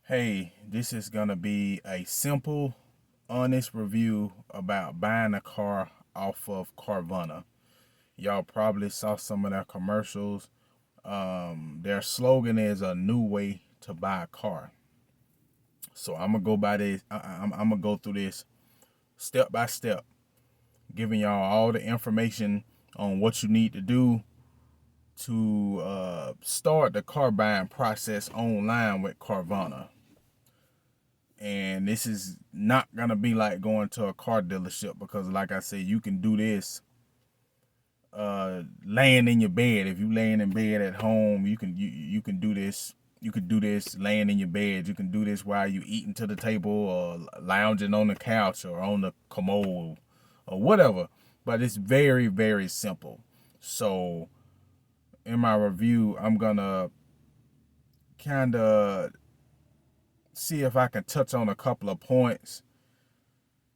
Hey, this is going to be a simple, honest review about buying a car off of Carvana. Y'all probably saw some of their commercials. Their slogan is a new way to buy a car. So I'm gonna go by this. I'm gonna go through this step by step, giving y'all all the information on what you need to do to start the car buying process online with Carvana. And this is not gonna be like going to a car dealership because, like I said, you can do this laying in your bed. If you laying in bed at home, you can do this. You can do this laying in your bed. You can do this while you eating to the table or lounging on the couch or on the commode or whatever. But it's very, very simple. So in my review, I'm gonna kind of see if I can touch on a couple of points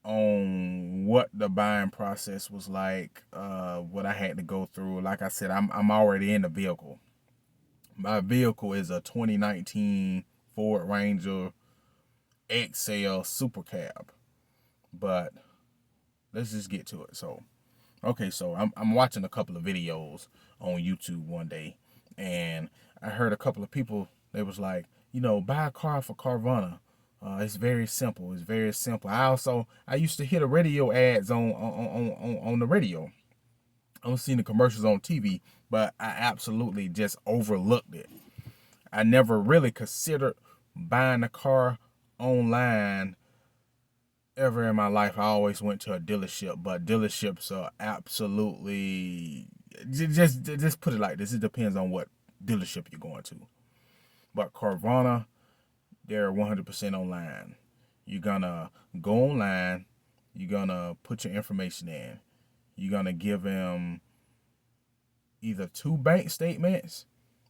on what the buying process was like, what I had to go through. Like I said, I'm already in the vehicle. My vehicle is a 2019 Ford Ranger XL Super Cab. But let's just get to it. So I'm watching a couple of videos on YouTube one day, and I heard a couple of people. They was like, buy a car for Carvana. It's very simple. It's very simple. I used to hear the radio ads on the radio. I was seeing the commercials on TV, but I absolutely just overlooked it. I never really considered buying a car online ever in my life. I always went to a dealership, but dealerships are absolutely just put it like this. It depends on what dealership you're going to. But Carvana, they're 100% online. You're gonna go online. You're gonna put your information in. You're gonna give them either two bank statements,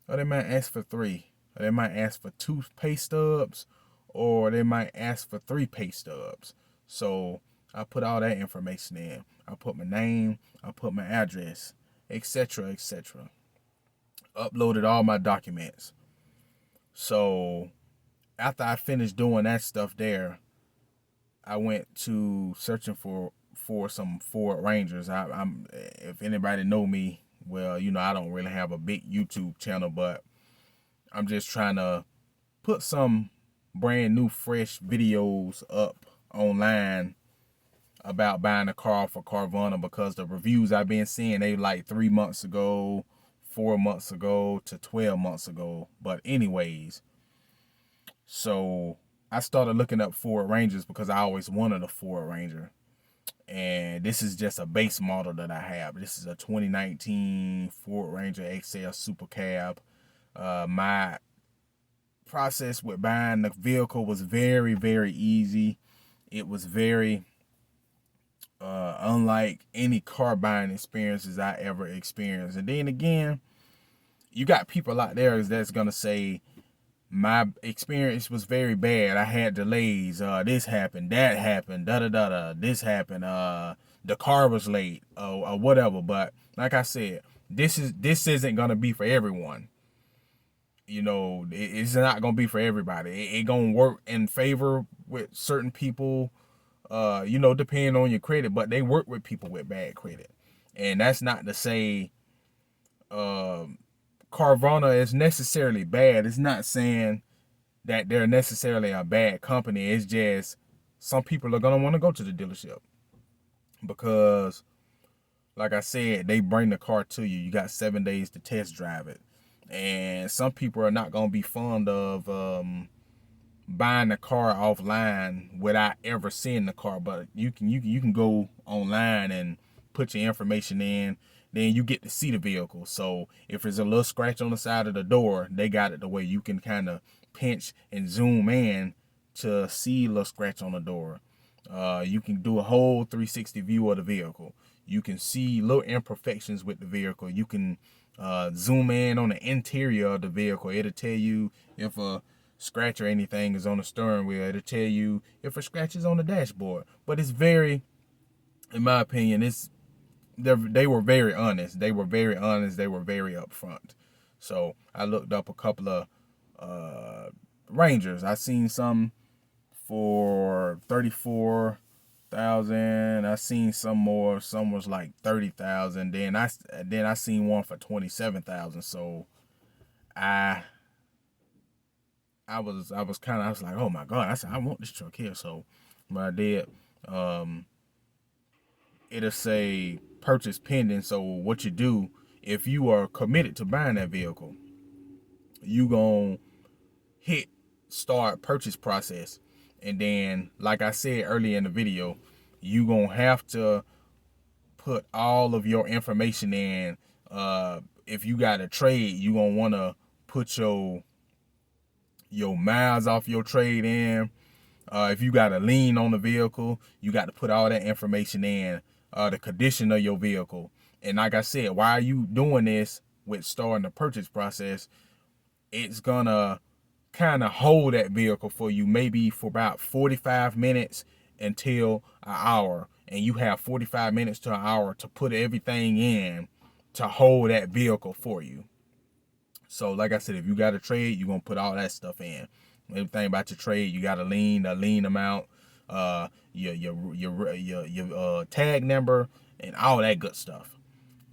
or they might ask for three, or they might ask for two pay stubs, or they might ask for three pay stubs. So I put all that information in. I put my name, I put my address, etc., etc. Uploaded all my documents. So after I finished doing that stuff there, I went to searching for some Ford Rangers. I'm if anybody know me, well, I don't really have a big YouTube channel, but I'm just trying to put some brand new fresh videos up online about buying a car for Carvana, because the reviews I've been seeing, they like 3 months ago, 4 months ago to 12 months ago. But anyways, so I started looking up Ford Rangers because I always wanted a Ford Ranger. And this is just a base model that I have. This is a 2019 Ford Ranger XL Super Cab. My process with buying the vehicle was very, very easy. It was very unlike any car buying experiences I ever experienced. And then again, you got people out there that's gonna say my experience was very bad. I had delays. This happened, that happened, da da da da. This happened. The car was late, or whatever. But like I said, this isn't gonna be for everyone. It's not gonna be for everybody. It gonna work in favor with certain people. Depending on your credit, but they work with people with bad credit, and that's not to say Carvana is necessarily bad. It's not saying that they're necessarily a bad company. It's just some people are gonna want to go to the dealership because, like I said, they bring the car to you. You got 7 days to test drive it, and some people are not gonna be fond of buying the car offline without ever seeing the car. But you can go online and put your information in. Then you get to see the vehicle. So if there's a little scratch on the side of the door, they got it the way you can kind of pinch and zoom in to see a little scratch on the door. You can do a whole 360 view of the vehicle. You can see little imperfections with the vehicle. You can zoom in on the interior of the vehicle. It'll tell you if a scratch or anything is on the steering wheel. It'll tell you if a scratch is on the dashboard. But it's very, in my opinion, they were very honest. They were very honest. They were very upfront. So I looked up a couple of Rangers. I seen some for 34,000. I seen some more. Some was like 30,000. Then I seen one for 27,000. So I I was like, oh my god. I said I want this truck here. So what I did, um, it'll say purchase pending. So what you do if you are committed to buying that vehicle, you gon' hit start purchase process, and then like I said earlier in the video, you gonna have to put all of your information in. If you got a trade, you gonna want to put your miles off your trade in. If you got a lien on the vehicle, you got to put all that information in. The condition of your vehicle. And like I said, why are you doing this with starting the purchase process? It's gonna kind of hold that vehicle for you maybe for about 45 minutes until an hour. And you have 45 minutes to an hour to put everything in to hold that vehicle for you. So like I said, if you got a trade, you're gonna put all that stuff in. Everything about your trade, you got a lien amount, your tag number, and all that good stuff.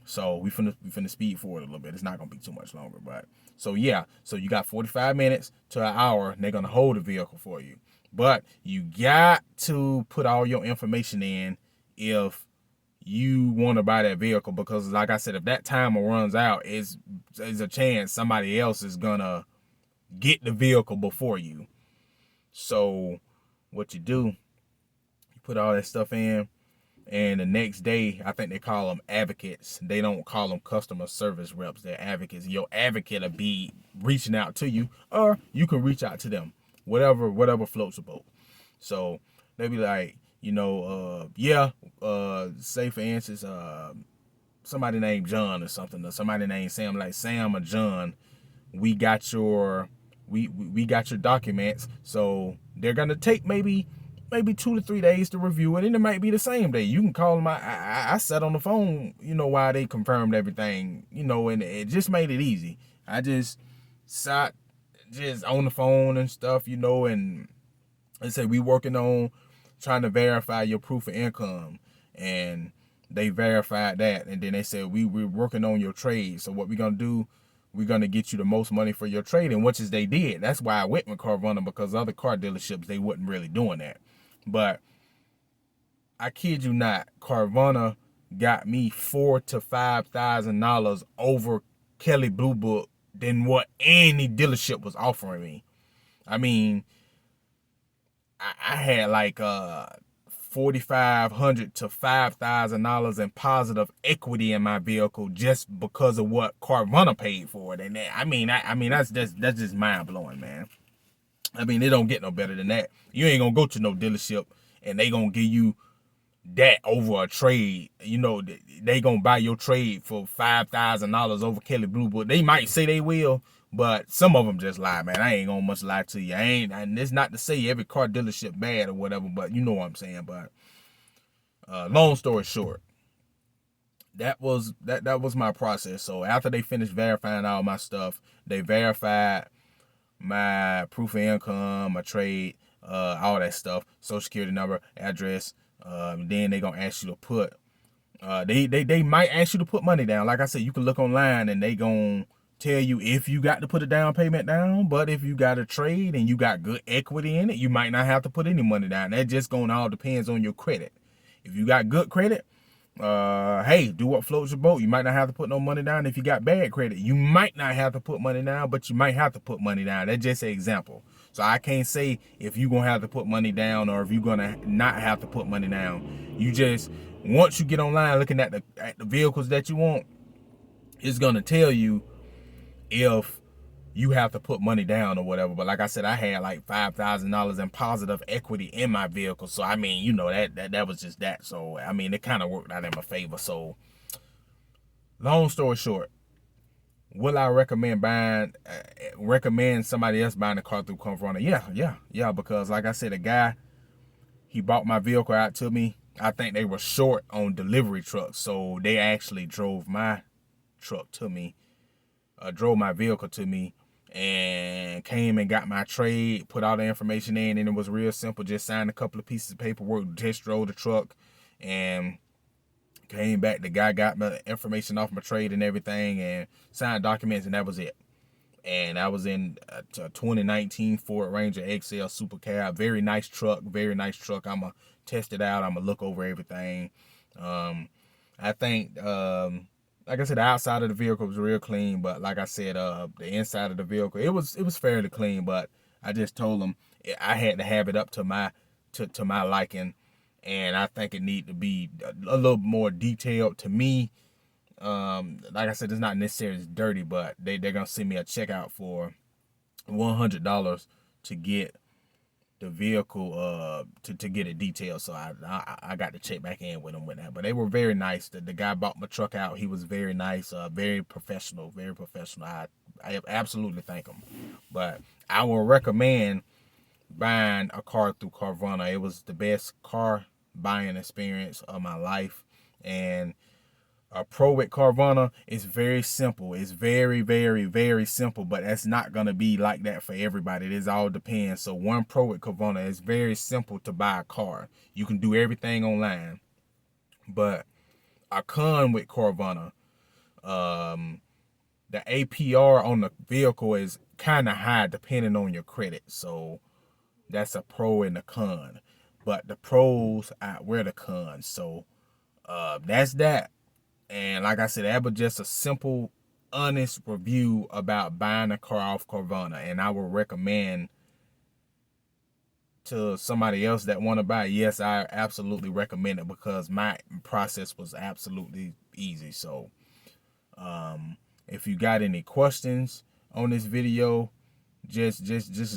So we finna speed forward a little bit. It's not gonna be too much longer, but so yeah. So you got 45 minutes to an hour, and they're gonna hold the vehicle for you. But you got to put all your information in if you want to buy that vehicle, because like I said, if that timer runs out, is a chance somebody else is gonna get the vehicle before you. So what you do, you put all that stuff in, and the next day, I think they call them advocates. They don't call them customer service reps. They're advocates. Your advocate will be reaching out to you, or you can reach out to them. Whatever floats your boat. So they be like, say for instance, somebody named John or something, or somebody named Sam, like Sam or John, we got your documents. So they're gonna take maybe 2 to 3 days to review it, and it might be the same day. You can call them. I sat on the phone, while they confirmed everything, and it just made it easy. I just sat just on the phone and stuff, and they say we working on trying to verify your proof of income, and they verified that, and then they said we're working on your trade. So what we're gonna do, we're gonna get you the most money for your trade, and which is they did. That's why I went with Carvana, because other car dealerships, they wasn't really doing that. But I kid you not, Carvana got me $4,000 to $5,000 over Kelley Blue Book than what any dealership was offering me. I mean, I had like $4,500 to $5,000 in positive equity in my vehicle just because of what Carvana paid for it. And that's just mind blowing, man. I mean, it don't get no better than that. You ain't gonna go to no dealership and they gonna give you that over a trade. They gonna buy your trade for $5,000 over Kelley Blue Book. They might say they will, but some of them just lie, man. I ain't gonna much lie to you. And it's not to say every car dealership bad or whatever, but you know what I'm saying. But long story short, that was my process. So after they finished verifying all my stuff, they verified my proof of income, my trade, all that stuff, social security number, address. Then they gonna ask you to put. They might ask you to put money down. Like I said, you can look online and they gonna tell you if you got to put a down payment down. But if you got a trade and you got good equity in it, you might not have to put any money down. That just gonna all depends on your credit. If you got good credit, hey, do what floats your boat. You might not have to put no money down. If you got bad credit, you might not have to put money down, but you might have to put money down. That's just an example. So I can't say if you're gonna have to put money down or if you're gonna not have to put money down. You just, once you get online looking at the vehicles that you want, it's gonna tell you if you have to put money down or whatever. But like I said, I had like $5,000 in positive equity in my vehicle. So I mean, that was just that. So I mean, it kind of worked out in my favor. So long story short, will I recommend somebody else buying a car through Carvana? Yeah. Because like I said, a guy, he bought my vehicle out to me. I think they were short on delivery trucks, so they actually drove my truck to me, drove my vehicle to me and came and got my trade, put all the information in, and it was real simple. Just signed a couple of pieces of paperwork, test drove the truck, and came back. The guy got my information off my trade and everything, and signed documents, and that was it. And I was in a 2019 Ford Ranger XL Super Cab. Very nice truck, very nice truck. I'm going to test it out. I'm going to look over everything. I think, like I said, the outside of the vehicle was real clean, but like I said, the inside of the vehicle, it was fairly clean, but I just told them I had to have it up to my liking, and I think it need to be a little more detailed to me. Like I said, it's not necessarily dirty, but they're gonna send me a check out for $100 to get the vehicle to get it detailed. So I got to check back in with them with that. But they were very nice. The guy bought my truck out. He was very nice, very professional, very professional. I absolutely thank him. But I will recommend buying a car through Carvana. It was the best car buying experience of my life. And a pro with Carvana is very simple. It's very, very, very simple, but that's not going to be like that for everybody. It all depends. So one pro with Carvana is very simple to buy a car. You can do everything online. But a con with Carvana, the APR on the vehicle is kind of high depending on your credit. So that's a pro and a con. But the pros outweigh the cons. So that's that. And like I said, that was just a simple, honest review about buying a car off Carvana. And I would recommend to somebody else that want to buy it. Yes, I absolutely recommend it because my process was absolutely easy. So if you got any questions on this video, just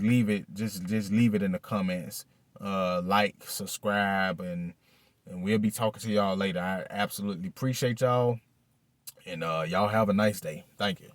leave it. Just leave it in the comments. Like, subscribe, and we'll be talking to y'all later. I absolutely appreciate y'all. And y'all have a nice day. Thank you.